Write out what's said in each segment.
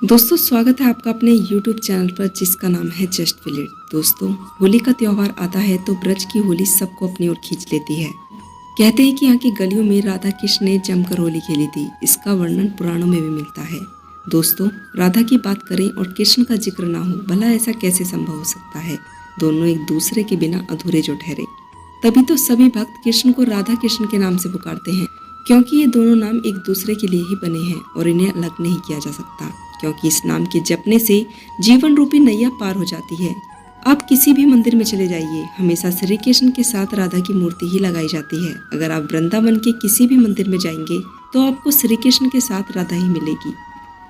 दोस्तों स्वागत है आपका अपने YouTube चैनल पर जिसका नाम है जस्ट फील इट। दोस्तों होली का त्योहार आता है तो ब्रज की होली सबको अपनी ओर खींच लेती है। कहते हैं कि यहाँ की गलियों में राधा कृष्ण ने जमकर होली खेली थी। इसका वर्णन पुराणों में भी मिलता है। दोस्तों राधा की बात करें और कृष्ण का जिक्र ना हो, भला ऐसा कैसे संभव हो सकता है। दोनों एक दूसरे के बिना अधूरे जो ठहरे। तभी तो सभी भक्त कृष्ण को राधा कृष्ण के नाम से पुकारते हैं, क्योंकि ये दोनों नाम एक दूसरे के लिए ही बने हैं और इन्हें अलग नहीं किया जा सकता, क्योंकि इस नाम के जपने से जीवन रूपी नैया पार हो जाती है। आप किसी भी मंदिर में चले जाइए, हमेशा श्री कृष्ण के साथ राधा की मूर्ति ही लगाई जाती है। अगर आप वृंदावन के किसी भी मंदिर में जाएंगे तो आपको श्री कृष्ण के साथ राधा ही मिलेगी।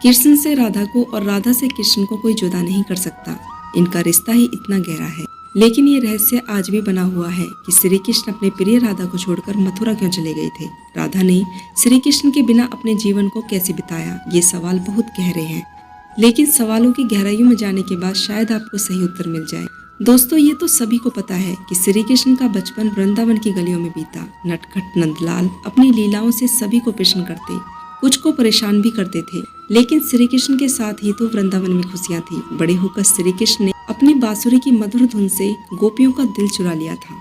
कृष्ण से राधा को और राधा से कृष्ण को कोई जुदा नहीं कर सकता। इनका रिश्ता ही इतना गहरा है। लेकिन ये रहस्य आज भी बना हुआ है कि श्री कृष्ण अपने प्रिय राधा को छोड़कर मथुरा क्यों चले गए थे। राधा ने श्री कृष्ण के बिना अपने जीवन को कैसे बिताया, ये सवाल बहुत गहरे हैं। लेकिन सवालों की गहराइयों में जाने के बाद शायद आपको सही उत्तर मिल जाए। दोस्तों ये तो सभी को पता है कि श्री कृष्ण का बचपन वृंदावन की गलियों में बीता। नटखट नंदलाल अपनी लीलाओं से सभी को प्रसन्न करते, कुछ को परेशान भी करते थे। लेकिन श्री कृष्ण के साथ ही तो वृंदावन में खुशियां थी। बड़े होकर श्री कृष्ण ने अपनी बांसुरी की मधुर धुन से गोपियों का दिल चुरा लिया था।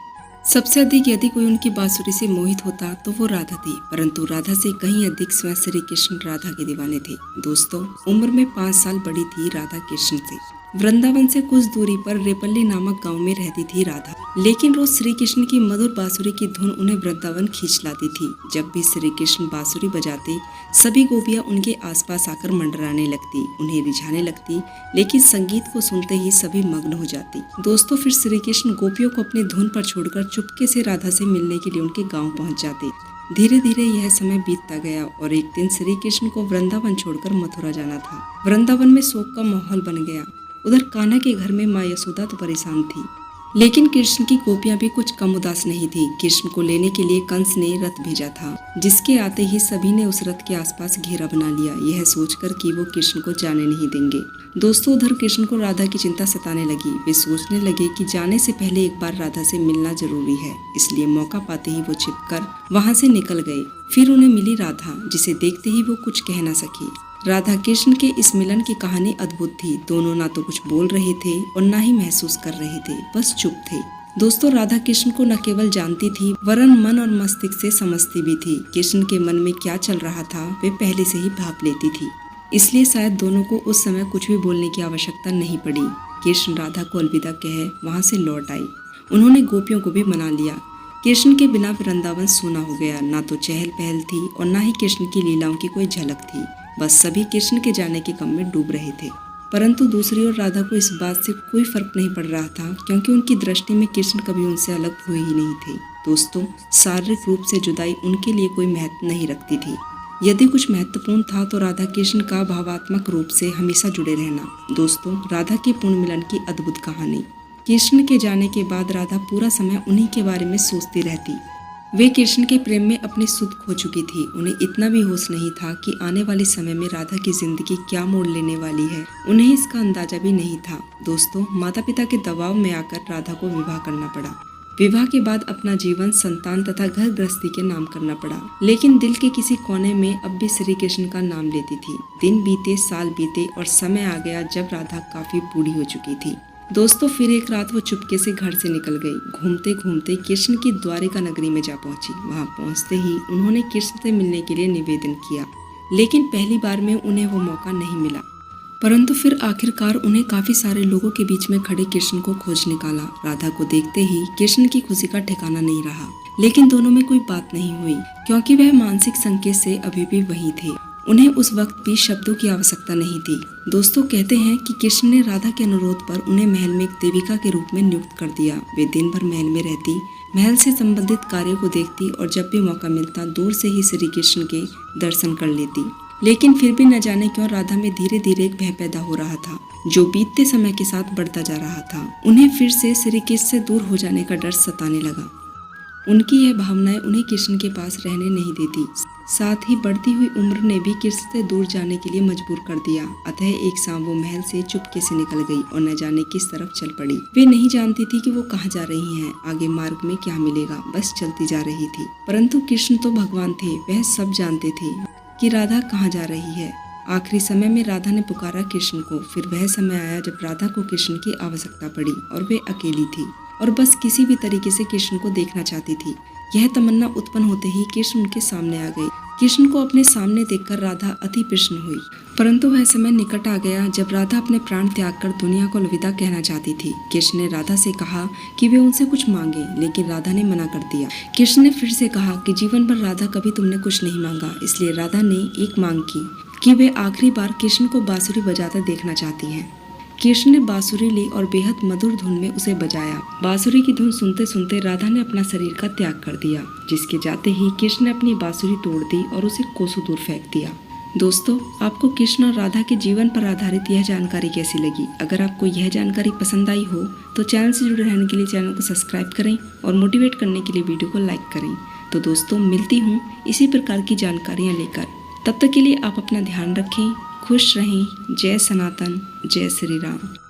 सबसे अधिक यदि कोई उनकी बांसुरी से मोहित होता तो वो राधा थी, परंतु राधा से कहीं अधिक स्वयं श्री कृष्ण राधा के दीवाने थे। दोस्तों उम्र में 5 साल बड़ी थी राधा कृष्ण से। वृंदावन से कुछ दूरी पर रेपल्ली नामक गांव में रहती थी राधा। लेकिन रोज श्री कृष्ण की मधुर बांसुरी की धुन उन्हें वृंदावन खींच लाती थी। जब भी श्री कृष्ण बांसुरी बजाते सभी गोपियां उनके आसपास आकर मंडराने लगती, उन्हें रिझाने लगती। लेकिन संगीत को सुनते ही सभी मग्न हो जाती। दोस्तों फिर श्री कृष्ण गोपियों को अपनी धुन पर छोड़कर चुपके से राधा से मिलने के लिए उनके गाँव पहुँच जाते। धीरे धीरे यह समय बीतता गया और एक दिन श्री कृष्ण को वृंदावन छोड़कर मथुरा जाना था। वृंदावन में शोक का माहौल बन गया। उधर कान्हा के घर में माँ यशोदा तो परेशान थी, लेकिन कृष्ण की गोपियां भी कुछ कम उदास नहीं थी। कृष्ण को लेने के लिए कंस ने रथ भेजा था, जिसके आते ही सभी ने उस रथ के आसपास घेरा बना लिया, यह सोचकर कि वो कृष्ण को जाने नहीं देंगे। दोस्तों उधर कृष्ण को राधा की चिंता सताने लगी। वे सोचने लगे कि जाने से पहले एक बार राधा से मिलना जरूरी है। इसलिए मौका पाते ही वो छिपकर वहां से निकल गए। फिर उन्हें मिली राधा, जिसे देखते ही वो कुछ कह न सकी। राधा कृष्ण के इस मिलन की कहानी अद्भुत थी। दोनों ना तो कुछ बोल रहे थे और ना ही महसूस कर रहे थे, बस चुप थे। दोस्तों राधा कृष्ण को न केवल जानती थी वरन मन और मस्तिष्क से समझती भी थी। कृष्ण के मन में क्या चल रहा था वे पहले से ही भाप लेती थी। इसलिए शायद दोनों को उस समय कुछ भी बोलने की आवश्यकता नहीं पड़ी। कृष्ण राधा को अलविदा कहे वहां से लौट आई। उन्होंने गोपियों को भी मना लिया। कृष्ण के बिना वृंदावन सूना हो गया। ना तो चहल पहल थी और ना ही कृष्ण की लीलाओं की कोई झलक थी। बस सभी कृष्ण के जाने के गम में डूब रहे थे। परंतु दूसरी ओर राधा को इस बात से कोई फर्क नहीं पड़ रहा था, क्योंकि उनकी दृष्टि में कृष्ण कभी उनसे अलग हुए ही नहीं थे। दोस्तों शारीरिक रूप से जुदाई उनके लिए कोई महत्व नहीं रखती थी। यदि कुछ महत्वपूर्ण था तो राधा कृष्ण का भावात्मक रूप से हमेशा जुड़े रहना। दोस्तों राधा के पूर्ण मिलन की अद्भुत कहानी। कृष्ण के जाने के बाद राधा पूरा समय उन्हीं के बारे में सोचती रहती। वे कृष्ण के प्रेम में अपनी सुध खो चुकी थी। उन्हें इतना भी होश नहीं था कि आने वाले समय में राधा की जिंदगी क्या मोड़ लेने वाली है। उन्हें इसका अंदाजा भी नहीं था। दोस्तों माता पिता के दबाव में आकर राधा को विवाह करना पड़ा। विवाह के बाद अपना जीवन संतान तथा घर गृहस्थी के नाम करना पड़ा। लेकिन दिल के किसी कोने में अब भी श्री कृष्ण का नाम लेती थी। दिन बीते, साल बीते और समय आ गया जब राधा काफी बूढ़ी हो चुकी थी। दोस्तों फिर एक रात वो चुपके से घर से निकल गई। घूमते घूमते कृष्ण की द्वारिका नगरी में जा पहुंची। वहां पहुंचते ही उन्होंने कृष्ण से मिलने के लिए निवेदन किया, लेकिन पहली बार में उन्हें वो मौका नहीं मिला। परंतु फिर आखिरकार उन्हें काफी सारे लोगों के बीच में खड़े कृष्ण को खोज निकाला। राधा को देखते ही कृष्ण की खुशी का ठिकाना नहीं रहा। लेकिन दोनों में कोई बात नहीं हुई, क्योंकि वह मानसिक संकेत से अभी भी वही थे। उन्हें उस वक्त भी शब्दों की आवश्यकता नहीं थी। दोस्तों कहते हैं कि कृष्ण ने राधा के अनुरोध पर उन्हें महल में एक देविका के रूप में नियुक्त कर दिया। वे दिन भर महल में रहती, महल से संबंधित कार्यों को देखती और जब भी मौका मिलता दूर से ही श्री कृष्ण के दर्शन कर लेती। लेकिन फिर भी न जाने क्यों राधा में धीरे धीरे एक भय पैदा हो रहा था, जो बीतते समय के साथ बढ़ता जा रहा था। उन्हें फिर से श्री कृष्ण से दूर हो जाने का डर सताने लगा। उनकी यह भावनाएं उन्हें कृष्ण के पास रहने नहीं देती। साथ ही बढ़ती हुई उम्र ने भी कृष्ण से दूर जाने के लिए मजबूर कर दिया। अतः एक शाम वो महल से चुपके से निकल गई और न जाने किस तरफ चल पड़ी। वे नहीं जानती थी कि वो कहाँ जा रही हैं, आगे मार्ग में क्या मिलेगा, बस चलती जा रही थी। परंतु कृष्ण तो भगवान थे, वह सब जानते थे कि राधा कहाँ जा रही है। आखिरी समय में राधा ने पुकारा कृष्ण को। फिर वह समय आया जब राधा को कृष्ण की आवश्यकता पड़ी और वे अकेली थी और बस किसी भी तरीके से कृष्ण को देखना चाहती थी। यह तमन्ना उत्पन्न होते ही कृष्ण उनके सामने आ गए। कृष्ण को अपने सामने देखकर राधा अति प्रसन्न हुई, परंतु वह समय निकट आ गया जब राधा अपने प्राण त्याग कर दुनिया को अलविदा कहना चाहती थी। कृष्ण ने राधा से कहा कि वे उनसे कुछ मांगे, लेकिन राधा ने मना कर दिया। कृष्ण ने फिर से कहा कि जीवन भर राधा कभी तुमने कुछ नहीं मांगा, इसलिए राधा ने एक मांग की कि वे आखिरी बार कृष्ण को बांसुरी बजाता देखना चाहती हैं। कृष्ण ने बांसुरी ली और बेहद मधुर धुन में उसे बजाया। बांसुरी की धुन सुनते सुनते राधा ने अपना शरीर का त्याग कर दिया, जिसके जाते ही कृष्ण ने अपनी बांसुरी तोड़ दी और उसे कोसों दूर फेंक दिया। दोस्तों, आपको कृष्ण और राधा के जीवन पर आधारित यह जानकारी कैसी लगी? अगर आपको यह जानकारी पसंद आई हो तो चैनल से जुड़े रहने के लिए चैनल को सब्सक्राइब करें और मोटिवेट करने के लिए वीडियो को लाइक करें। तो दोस्तों, मिलती हूँ इसी प्रकार की जानकारियाँ लेकर। तब तक के लिए आप अपना ध्यान रखें, खुश रहें। जय सनातन, जय श्री राम।